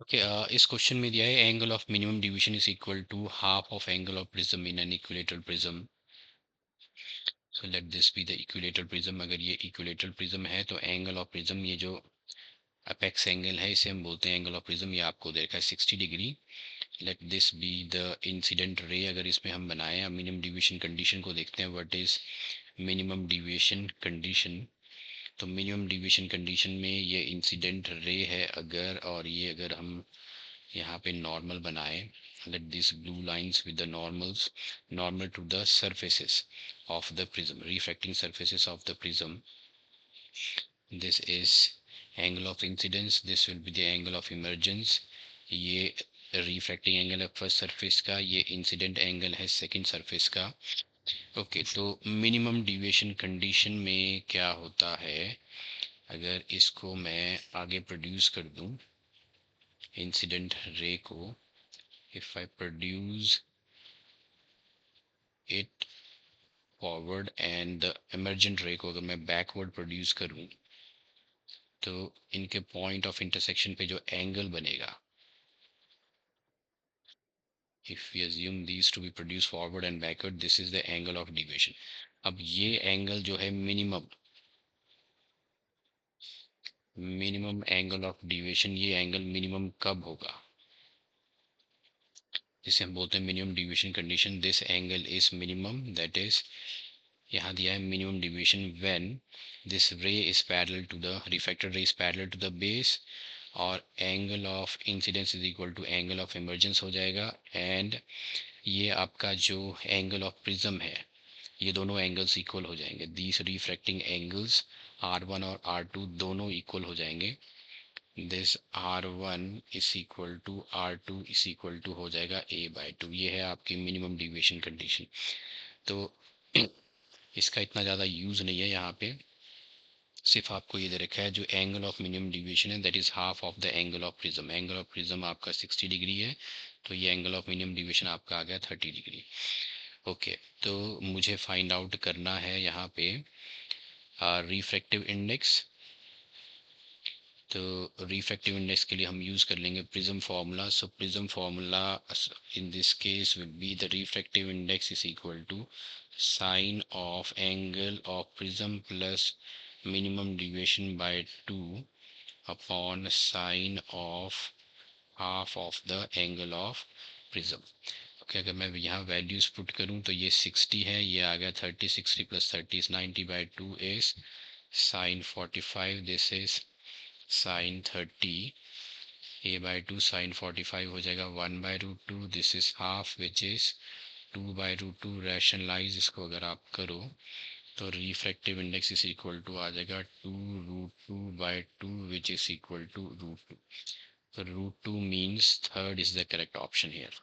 Okay, इस question में दिया है angle of minimum division is equal to half of angle of prism in an equilateral prism. So let this be the equilateral prism. अगर ये equilateral prism है तो angle of prism, ये जो अपेक्स एंगल है इसे हम बोलते हैं एंगल ऑफ प्रिज्म। ये आपको दे रखा है 60 degree. Late this be the incident ray. अगर इसमें हम बनाए मिनिमम डिविएशन कंडीशन को देखते हैं, what is minimum deviation condition. तो मिनिमम डिविएशन कंडीशन में ये इंसिडेंट रे है अगर, और ये अगर हम यहाँ पे नॉर्मल बनाए, let these blue lines with the normals normal to the surfaces of the prism, refracting surfaces of the prism. This is angle of incidence, this will be the angle of emergence. ये refracting angle है first surface का, ये incident angle है second surface का। Okay, तो minimum deviation condition में क्या होता है, अगर इसको मैं आगे प्रोड्यूस कर दूं इंसिडेंट रे को, if I produce it forward and the emergent रे को अगर मैं बैकवर्ड प्रोड्यूस करूं, तो इनके पॉइंट ऑफ इंटरसेक्शन पे जो एंगल बनेगा, if we assume these to be produce forward and backward, this is the angle of deviation. अब ये एंगल जो है मिनिमम एंगल ऑफ डिविएशन, ये एंगल मिनिमम कब होगा, जिसे हम बोलते हैं minimum deviation condition. This angle is minimum, that is यहाँ दिया है minimum deviation when this ray is parallel to the refracted ray is parallel to the base, और angle of incidence is equal to angle of emergence हो जाएगा। And ये आपका जो angle of prism है, ये दोनों एंगल्स इक्वल हो जाएंगे। दीज रिफ्रैक्टिंग एंगल्स R1 और R2 दोनों इक्वल हो जाएंगे। This R1 is equal to R2 is equal to हो जाएगा A/2। ये है आपकी मिनिमम डिविएशन कंडीशन। तो इसका इतना ज़्यादा यूज़ नहीं है यहाँ पे, सिर्फ आपको ये दे रखा है जो एंगल ऑफ मिनिमम डिविएशन है that is half of the angle of prism. Angle of prism आपका 60 डिग्री है, तो ये एंगल ऑफ मिनिमम डिविएशन आपका आ गया 30 डिग्री। ओके, तो मुझे फाइंड आउट करना है यहाँ पे रिफ्रैक्टिव इंडेक्स। तो रिफ्रैक्टिव इंडेक्स के लिए हम यूज़ कर लेंगे prism formula. So prism formula in this case will be the refractive index is equal to sine of angle of prism plus minimum deviation by 2 upon sine of half of the angle of prism। Okay, अगर मैं यहाँ values put करूँ तो ये 60 है, ये आ गया 30, 60 plus 30 is 90/2 is sin 45, this is sin 30, A/2 sin 45 हो जाएगा 1/√2, this is half which is 2/√2। Rationalise इसको अगर आप करो तो refractive index is equal to आ जाएगा 2√2/2 विच इज इक्वल टू √2। तो √2 means third is the correct option here.